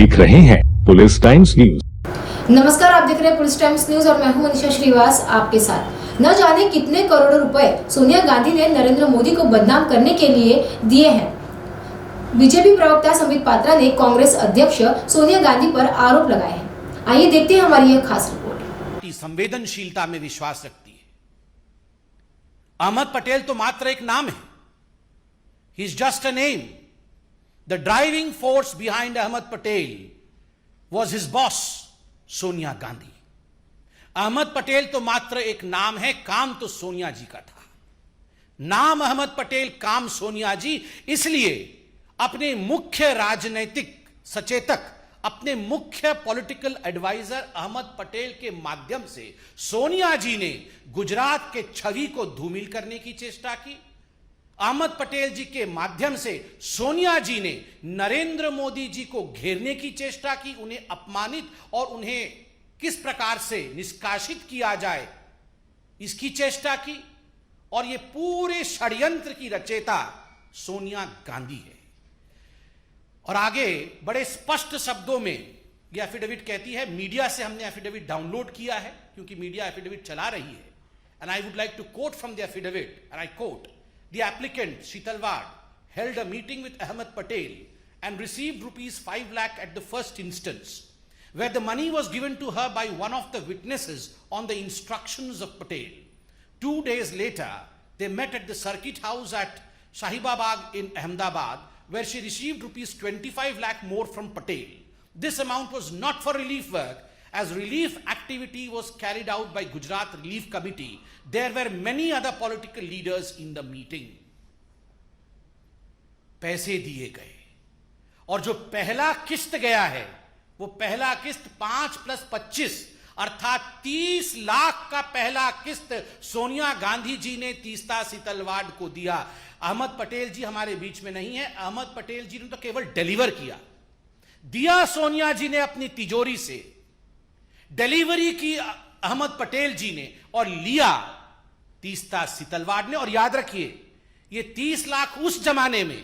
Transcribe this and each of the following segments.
देख रहे हैं पुलिस टाइम्स न्यूज। नमस्कार, आप देख रहे हैं पुलिस टाइम्स न्यूज और मैं हूं अनिशा श्रीवास आपके साथ। न जाने कितने करोड़ों रुपए सोनिया गांधी ने नरेंद्र मोदी को बदनाम करने के लिए दिए हैं। बीजेपी प्रवक्ता संबित पात्रा ने कांग्रेस अध्यक्ष सोनिया गांधी पर आरोप लगाए हैं। आइए देखते हैं हमारी यह खास रिपोर्ट। संवेदनशीलता में विश्वास रखती है। अहमद पटेल तो मात्र एक नाम है। He is just a name. The driving force behind Ahmed Patel was his boss Sonia Gandhi. Ahmed Patel तो मात्र एक नाम है, काम तो सोनिया जी का था। नाम अहमद पटेल, काम सोनिया जी, इसलिए अपने मुख्य राजनैतिक सचेतक, अपने मुख्य पॉलिटिकल एडवाइजर अहमद पटेल के माध्यम से सोनिया जी ने गुजरात के छवि को धूमिल करने की चेष्टा की। अहमद पटेल जी के माध्यम से सोनिया जी ने नरेंद्र मोदी जी को घेरने की चेष्टा की, उन्हें अपमानित और उन्हें किस प्रकार से निष्कासित किया जाए इसकी चेष्टा की। और यह पूरे षड्यंत्र की रचयिता सोनिया गांधी है। और आगे बड़े स्पष्ट शब्दों में यह एफिडेविट कहती है, मीडिया से हमने एफिडेविट डाउनलोड किया है क्योंकि मीडिया एफिडेविट चला रही है। And I would like to quote from the affidavit, and I quote, The applicant Sheetal Ward held a meeting with Ahmed Patel and received ₹5 lakh at the first instance, where the money was given to her by one of the witnesses on the instructions of Patel. 2 days later, they met at the circuit house at Shahibabad in Ahmedabad, where she received ₹25 lakh more from Patel. This amount was not for relief work, as relief activity was carried out by Gujarat Relief Committee. There were many other political leaders in the meeting. पैसे दिए गए और जो पहला किस्त गया है वो पहला किस्त 5 + 25 अर्थात 30 लाख का पहला किस्त सोनिया गांधी जी ने तीस्ता सीतलवाड़ को दिया। अहमद पटेल जी हमारे बीच में नहीं है। अहमद पटेल जी ने तो केवल डिलीवर किया, दिया सोनिया जी ने अपनी तिजोरी से, डिलीवरी की अहमद पटेल जी ने और लिया तीस्ता सीतलवाड़ ने। और याद रखिए, ये 30 लाख उस जमाने में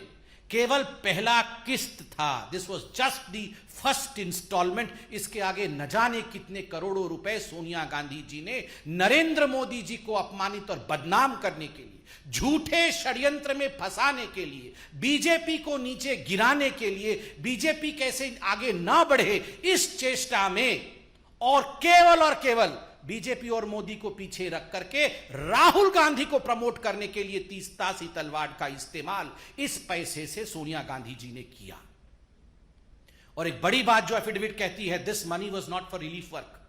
केवल पहला किस्त था। This was just the first instalment. इसके आगे न जाने कितने करोड़ों रुपए सोनिया गांधी जी ने नरेंद्र मोदी जी को अपमानित और बदनाम करने के लिए, झूठे षड्यंत्र में फंसाने के लिए, बीजेपी को नीचे गिराने के लिए, बीजेपी कैसे आगे ना बढ़े इस चेष्टा में, और केवल बीजेपी और मोदी को पीछे रख करके राहुल गांधी को प्रमोट करने के लिए तीस्ता सीतलवाड़ का इस्तेमाल इस पैसे से सोनिया गांधी जी ने किया। और एक बड़ी बात जो एफिडेविट कहती है, this money was not for relief work.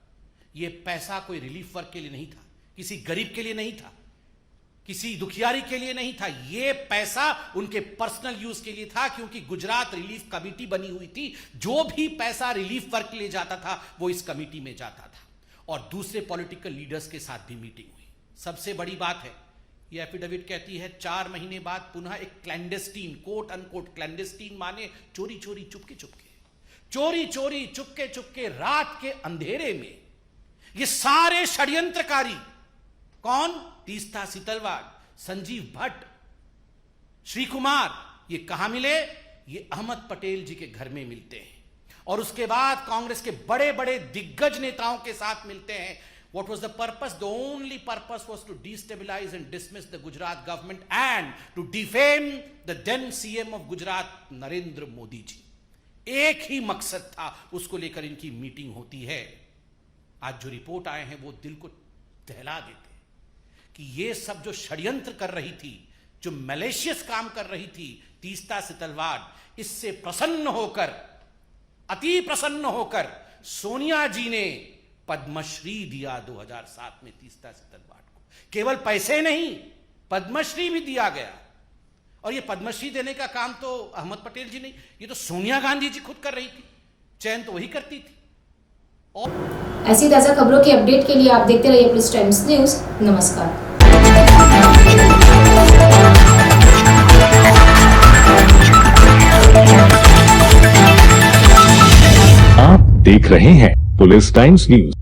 यह पैसा कोई रिलीफ वर्क के लिए नहीं था, किसी गरीब के लिए नहीं था, किसी दुखियारी के लिए नहीं था। यह पैसा उनके पर्सनल यूज के लिए था, क्योंकि गुजरात रिलीफ कमेटी बनी हुई थी। जो भी पैसा रिलीफ वर्क के लिए जाता था वो इस कमेटी में जाता था। और दूसरे पॉलिटिकल लीडर्स के साथ भी मीटिंग हुई। सबसे बड़ी बात है, यह एफिडेविट कहती है 4 महीने बाद पुनः एक क्लैंडेस्टीन, कोट अनकोट क्लैंडेस्टीन माने चोरी चोरी चुपके चुपके, चोरी चोरी चुपके चुपके रात के अंधेरे में ये सारे षड्यंत्रकारी, कौन? तीस्ता सीतलवाड़, संजीव भट्ट, श्री कुमार, ये कहां मिले? ये अहमद पटेल जी के घर में मिलते हैं। और उसके बाद कांग्रेस के बड़े बड़े दिग्गज नेताओं के साथ मिलते हैं। What was the purpose? The only purpose was to destabilize and dismiss the Gujarat government and to defame the then CM of Gujarat, Narendra Modi ji. एक ही मकसद था, उसको लेकर इनकी मीटिंग होती है। आज जो रिपोर्ट आए हैं वो दिल को दहला देते हैं कि ये सब जो षड्यंत्र कर रही थी, जो मैलिशियस काम कर रही थी तीस्ता सीतलवाड़, इससे प्रसन्न होकर, अति प्रसन्न होकर सोनिया जी ने पद्मश्री दिया 2007 में तीस्ता सीतलवाड़ को। केवल पैसे नहीं, पद्मश्री भी दिया गया। और ये पद्मश्री देने का काम तो अहमद पटेल जी नहीं, ये तो सोनिया गांधी जी खुद कर रही थी। चयन तो वही करती थी। और ऐसी ताजा खबरों की अपडेट के लिए आप देखते रहिए पुलिस टाइम्स न्यूज। नमस्कार। आप देख रहे हैं पुलिस टाइम्स न्यूज।